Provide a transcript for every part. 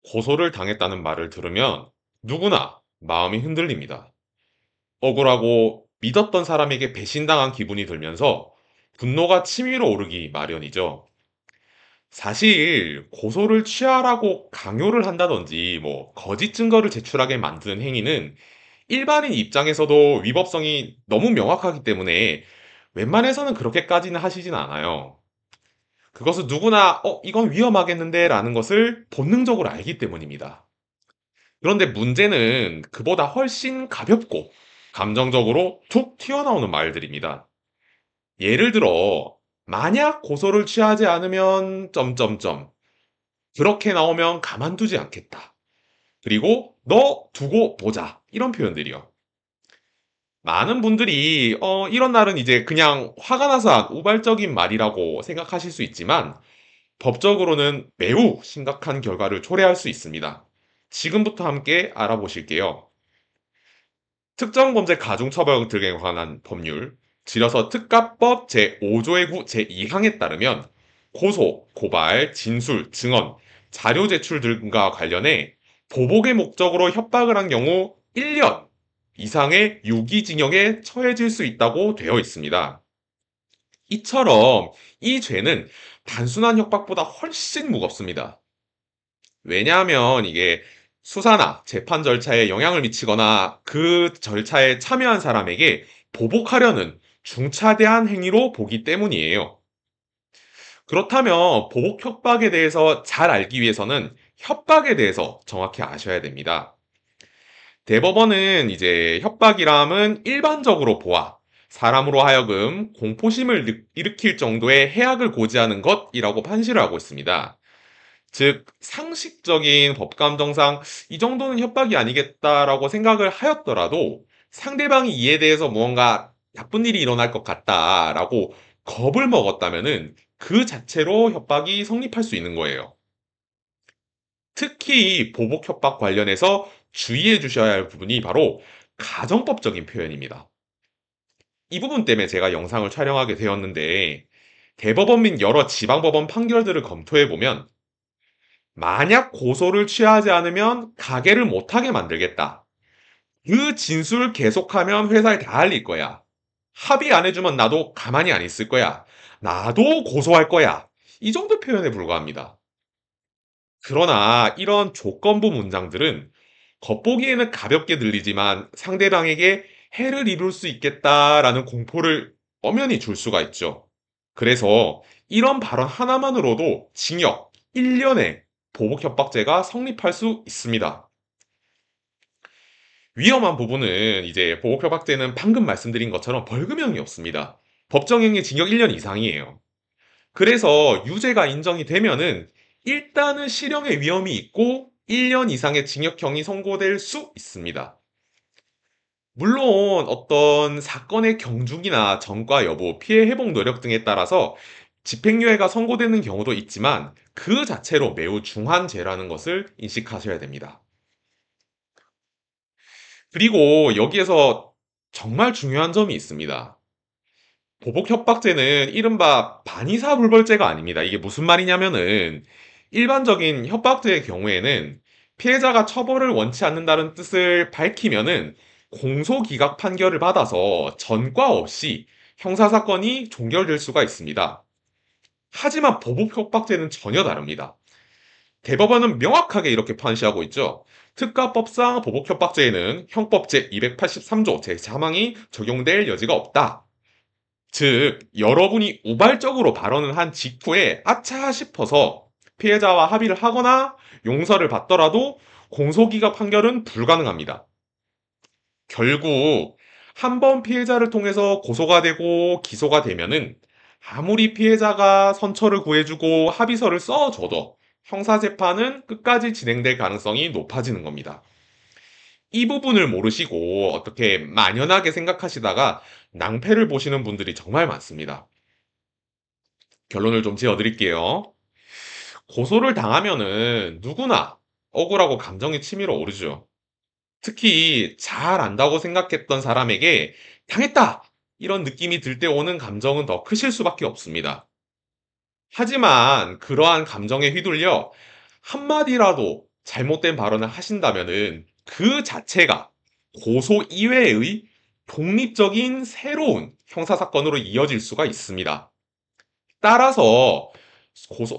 고소를 당했다는 말을 들으면 누구나 마음이 흔들립니다. 억울하고 믿었던 사람에게 배신당한 기분이 들면서 분노가 치밀어 오르기 마련이죠. 사실 고소를 취하라고 강요를 한다든지 거짓 증거를 제출하게 만드는 행위는 일반인 입장에서도 위법성이 너무 명확하기 때문에 웬만해서는 그렇게까지는 하시진 않아요. 그것은 누구나 이건 위험하겠는데 라는 것을 본능적으로 알기 때문입니다. 그런데 문제는 그보다 훨씬 가볍고 감정적으로 툭 튀어나오는 말들입니다. 예를 들어, 만약 고소를 취하지 않으면 점점점 그렇게 나오면 가만두지 않겠다. 그리고 너 두고 보자. 이런 표현들이요. 많은 분들이 이런 날은 이제 그냥 화가 나서 한 우발적인 말이라고 생각하실 수 있지만 법적으로는 매우 심각한 결과를 초래할 수 있습니다. 지금부터 함께 알아보실게요. 특정범죄 가중처벌 등에 관한 법률, 줄여서 특가법 제5조의 9 제2항에 따르면 고소, 고발, 진술, 증언, 자료 제출 등과 관련해 보복의 목적으로 협박을 한 경우 1년 이상의 유기징역에 처해질 수 있다고 되어 있습니다. 이처럼 이 죄는 단순한 협박보다 훨씬 무겁습니다. 왜냐하면 이게 수사나 재판 절차에 영향을 미치거나 그 절차에 참여한 사람에게 보복하려는 중차대한 행위로 보기 때문이에요. 그렇다면 보복 협박에 대해서 잘 알기 위해서는 협박에 대해서 정확히 아셔야 됩니다. 대법원은 이제 협박이람은 일반적으로 보아 사람으로 하여금 공포심을 일으킬 정도의 해악을 고지하는 것이라고 판시를 하고 있습니다. 즉, 상식적인 법감정상 이 정도는 협박이 아니겠다라고 생각을 하였더라도 상대방이 이에 대해서 무언가 나쁜 일이 일어날 것 같다라고 겁을 먹었다면은 그 자체로 협박이 성립할 수 있는 거예요. 특히 보복 협박 관련해서 주의해 주셔야 할 부분이 바로 가정법적인 표현입니다. 이 부분 때문에 제가 영상을 촬영하게 되었는데 대법원 및 여러 지방법원 판결들을 검토해 보면 만약 고소를 취하지 않으면 가게를 못하게 만들겠다. 그 진술 계속하면 회사에 다 알릴 거야. 합의 안 해주면 나도 가만히 안 있을 거야. 나도 고소할 거야. 이 정도 표현에 불과합니다. 그러나 이런 조건부 문장들은 겉보기에는 가볍게 들리지만 상대방에게 해를 이룰 수 있겠다라는 공포를 엄연히 줄 수가 있죠. 그래서 이런 발언 하나만으로도 징역 1년의 보복협박죄가 성립할 수 있습니다. 위험한 부분은 이제 보복협박죄는 방금 말씀드린 것처럼 벌금형이 없습니다. 법정형이 징역 1년 이상이에요. 그래서 유죄가 인정이 되면은 일단은 실형의 위험이 있고 1년 이상의 징역형이 선고될 수 있습니다. 물론 어떤 사건의 경중이나 전과 여부, 피해 회복 노력 등에 따라서 집행유예가 선고되는 경우도 있지만 그 자체로 매우 중한 죄라는 것을 인식하셔야 됩니다. 그리고 여기에서 정말 중요한 점이 있습니다. 보복 협박죄는 이른바 반의사 불벌죄가 아닙니다. 이게 무슨 말이냐면은 일반적인 협박죄의 경우에는 피해자가 처벌을 원치 않는다는 뜻을 밝히면은 공소기각 판결을 받아서 전과 없이 형사사건이 종결될 수가 있습니다. 하지만 보복 협박죄는 전혀 다릅니다. 대법원은 명확하게 이렇게 판시하고 있죠. 특가법상 보복 협박죄에는 형법 제283조 제3항이 적용될 여지가 없다. 즉, 여러분이 우발적으로 발언을 한 직후에 아차 싶어서 피해자와 합의를 하거나 용서를 받더라도 공소기각 판결은 불가능합니다. 결국 한 번 피해자를 통해서 고소가 되고 기소가 되면은 아무리 피해자가 선처를 구해주고 합의서를 써줘도 형사재판은 끝까지 진행될 가능성이 높아지는 겁니다. 이 부분을 모르시고 어떻게 만연하게 생각하시다가 낭패를 보시는 분들이 정말 많습니다. 결론을 좀 지어드릴게요. 고소를 당하면은 누구나 억울하고 감정이 치밀어 오르죠. 특히 잘 안다고 생각했던 사람에게 당했다! 이런 느낌이 들 때 오는 감정은 더 크실 수밖에 없습니다. 하지만 그러한 감정에 휘둘려 한마디라도 잘못된 발언을 하신다면은 그 자체가 고소 이외의 독립적인 새로운 형사사건으로 이어질 수가 있습니다. 따라서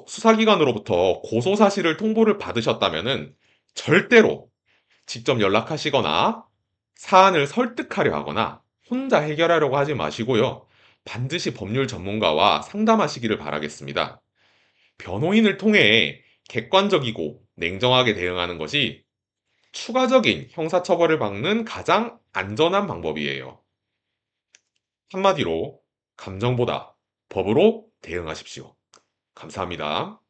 수사기관으로부터 고소 사실을 통보를 받으셨다면은 절대로 직접 연락하시거나 사안을 설득하려 하거나 혼자 해결하려고 하지 마시고요. 반드시 법률 전문가와 상담하시기를 바라겠습니다. 변호인을 통해 객관적이고 냉정하게 대응하는 것이 추가적인 형사처벌을 막는 가장 안전한 방법이에요. 한마디로 감정보다 법으로 대응하십시오. 감사합니다.